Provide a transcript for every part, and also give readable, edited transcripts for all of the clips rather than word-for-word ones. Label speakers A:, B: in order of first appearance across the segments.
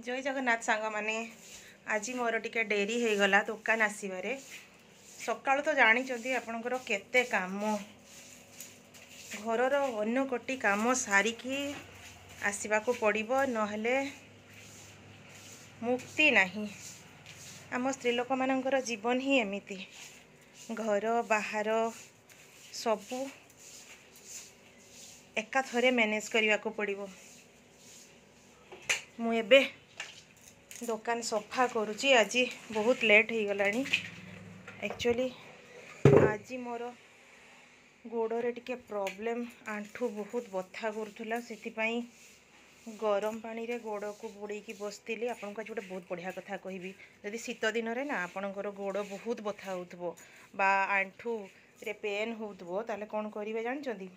A: जय जगन्नाथ सांग माने आज मोर टिके डेरी हो गला दुकान आसबारे सकाल तो जानी आपणकर केते काम घर अन्न कोटी काम सारिकी आसवा को पड़ो नहले मुक्ति नहीं। आम स्त्री लोक मानकर जीवन ही एमिति घर बाहर सबू एका थरे मैनेज करने को पड़ो। मु एबे दुकान सफा करुची। आज बहुत लेट हो गलानी। एक्चुअली आज मोर गोड़े टिके प्रॉब्लम आंठू बहुत बथा करूला से गरम पानी रे गोड़ को बुड़े बसती। आपको आज गोटे बहुत बढ़िया कथा कहबी जदि शीत दिन रे ना आपणकर गोड़ बहुत बथा हो आंठू रे पेन हो ताले कौन करेंगे जानते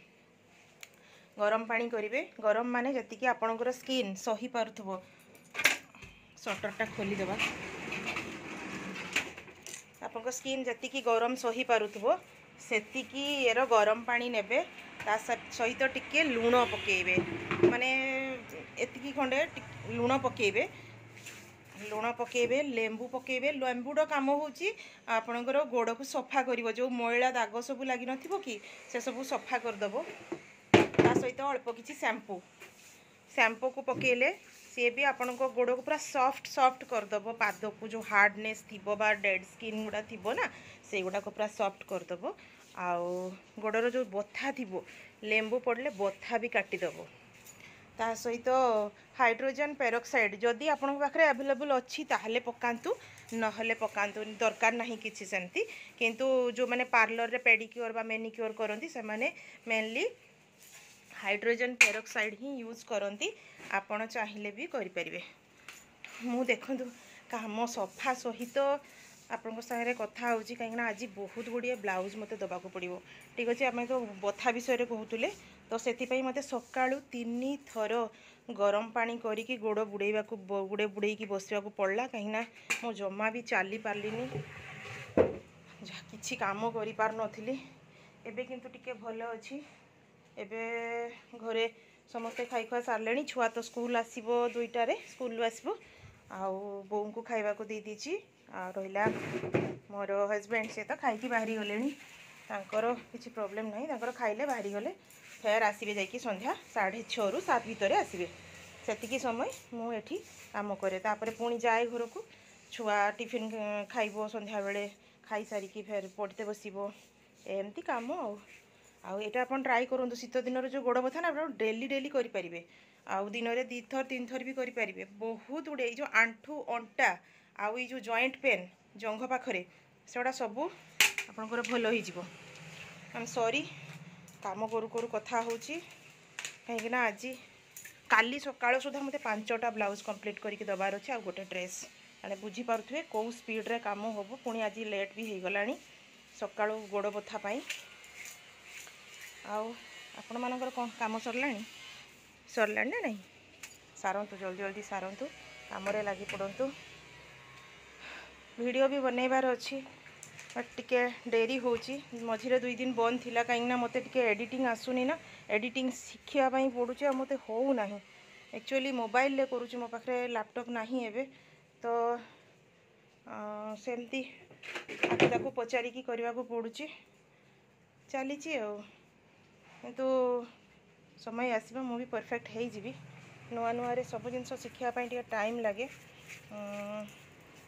A: गरम पानी करेंगे। गरम माने जति आपणकर स्किन सही पारुथबो शटरटा खोलीदेवा आपन स्किन जी गरम सही पारुथबो सेतिकी एरो गरम पानी नेबे ता सहित टिके लुण पकेबे माने एतिकी खंडे लुण पकेबे लेंबू पकेबे। लेंबूर काम होची आपणकर गोड़ को सफा करिवो जो मैला दाग सब लगी नथिबो कि से सब सफा करदबो। ता सहित अल्प किछि शैम्पू को पकेले सी भी आपण गोड़ को पूरा सॉफ्ट सॉफ्ट करदब। पाद को जो हार्डनेस थी डेड स्किन गुड़ा थी ना से गुड़ा को पूरा सॉफ्ट करदब। आउ गोड़र जो बथा थी लेंबू पड़े बथा भी काटिदब। ता सहित हाइड्रोजन पेरोक्साइड जदि आपण पाखे अवेलेबल अच्छी ताहले पकांतु नहले पकांतु दरकार नहीं किसी सेमती। किंतु जो मैंने पार्लर रे पेडिक्योर बा मैनिक्योर करती से माने मेनली हाइड्रोजन पेरोक्साइड ही यूज करती। आपण चाहिए भी करें। मु देखु काम सफा सहित आपण सागे कथा हो कहीं आज बहुत गुड़िए ब्लाउज मत दबाक पड़ो। ठीक अच्छे आम तो बथा विषय कहते तो से मत सका 3 थर गरम पानी करी गोड़ बुड़ेवा गुड़े बुड़े बसवा पड़ा कहीं मो जमा भी चली पार्लिनी किसी काम कर पार नथिली। एबे किंतु टिके भल अच्छी। एबे घरे समस्ते खाई खुआ सारे छुआ तो स्कूल आसब 2टारे स्कूल आसब आउ बो को खाइबा को दे दीची। रहा मोर हजबैंड से तो खाई बाहरी गले किसी प्रॉब्लम नहीं खाइले बाहरी गले फेर आसबे जाकि संध्या 6:30 ରୁ 7 भितर आसबे से समय मुझे काम करे। तापर पुणी जाए घर को छुआ टिफिन खाइब संध्या बेले खाई सारिकी फेर पढ़ते बसब एमती काम आउ एटा अपन ट्राई करूँ। शीत दिन जो गोड़ बथा ना आप डेली डेली करें आउ दिन में 2 थर 3 थर भी करें। बहुत गुड़े जो आंठू अंटा आउ ये जो जॉइंट पेन जंघ पाखरे सेटा सब आपंकर भल हो। आई एम सॉरी काम करू करू कथा होची कहीं आज काली सकाळ सुधा मते 5टा ब्लाउज कंप्लीट करके दबार अच्छे आ गोटे ड्रेस मैंने बुझीपे कौ स्पीड रे काम हम। पुणी आज लेट भी हो गला सका गोड़ बथा पाई। आपण मानकर कौन काम सरला ना नहीं सारंतु जल्दी जल्दी सारंतु काम रे लगी पड़तु। वीडियो भी बनइबार अच्छी बट टिके डेरी होची मझिरे 2 दिन बंद थिला कहीं मते टिके एडिटिंग आसुनी ना एडिटिंग शिखिया पई पड़ुचे मते हो नाही। एक्चुअली मोबाइल ले करूची मो पाखरे लैपटॉप नहीं एबे तो सेमती ताको पचारिकी करबा को पड़ुची चलीची किंतु समय आसबा मु भी परफेक्ट हो जीवी। नुआ नुआ रे सब जिन शिखापी टे टाइम लगे।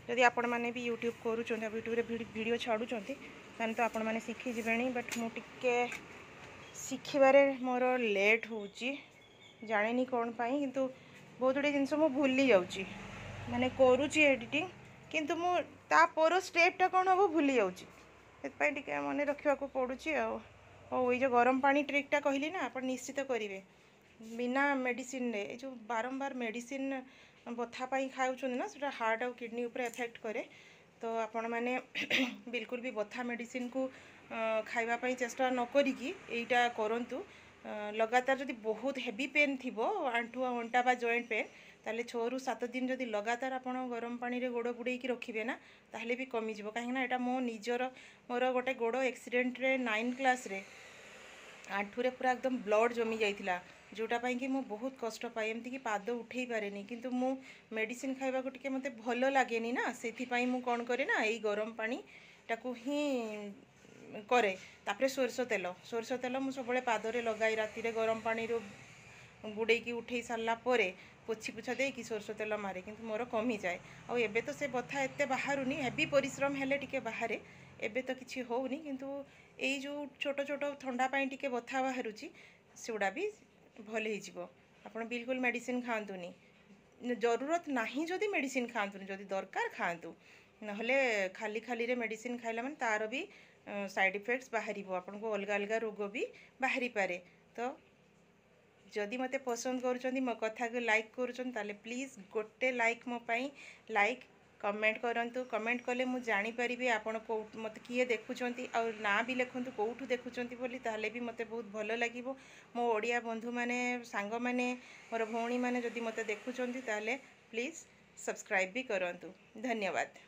A: जदि आपण मैंने भी यूट्यूब करूँ यूट्यूब रे वीडियो छाड़ुंट ताने तो आपण मैंने शिखी जीवे बट मु टिके शिखबारे मोर लेट हो जाने कौन पाई किंतु बहुत गुड़े जिनस मु भूली जाऊँगी माने करुँची एडिटिंग किंतु मु तापर स्टेपटा कौन हम भूली जाऊँगी से मन रखा पड़ुची। और ये जो गरम पानी ट्रिकटा कहली ना आप निश्चित करेंगे बिना मेडिसिन रे जो बारंबार मेडिसिन बथा पाई खाऊँ ना से हार्ट और किडनी ऊपर इफेक्ट करे तो आपण मैंने बिल्कुल भी बथा मेडिसिन को खाइबापी चेष्टा न करिकी एटा करंतु। लगातार जदि बहुत हेवी पेन थी आंठू अंटा बा जॉइंट पेन ताले 6 ରୁ 7 दिन जदि लगातार आप गरम पानी रे गोड़ बुड़े रखिए ना ताहले भी कमिज कहीं यहाँ मो निजर मोर गोटे गोड़ एक्सीडेंट रे 9 क्लास रे आंठू रे पूरा एकदम ब्लड जमी जाइथिला जोटा पाई कि मु बहुत कष्ट पाए एमती कि पाद उठे पारे नहीं किंतु मु मेडिसिन खाइबा को टिके मते भल लागेनी ना सेथि पाई मु कोन करे ना एई गरम पानी टाकू ही करे तापरे सोरसो तेल मु सबले पादरे लगाई राती रे गरम पानी रो बुड़े की उठे सारला परे पोछी पुछा दे कि सोरसो तेल मारे किंतु मोर कमी जाए आ एबे तो से बथा एते बाहरुनी हेवी परिश्रम हेले टिके बाहरे एबे तो किछि होउनी किंतु एई जो छोट छोट ठंडा पाई टिके बथा बाहरुची सेउडा भी भल हो आप बिल्कुल मेडिसिन खातुनी जरूरत नहीं जदि मेडिसिन खातुनी जदि दरकार खातु नहले खाली खाली रे मेडिसिन खाइला माने तार भी साइड इफेक्ट्स बाहर आपन को अलग अलग रोग भी बाहरी पारे तो जदि मते पसंद करूछंती मो कथा को लाइक करूछन ताले प्लीज गोटे लाइक मो पई लाइक कमेंट करंतु कमेंट कले मु जानि परिबे आपण को मते किए देखुछंती और ना भी लिखंतु कोठु देखुछंती बोली ताले भी मते बहुत भलो लागिवो मो ओडिया बंधु माने सांग माने मोर भौणी माने जदि मते देखुछंती ताले प्लीज सब्सक्राइब भी करंतु धन्यवाद।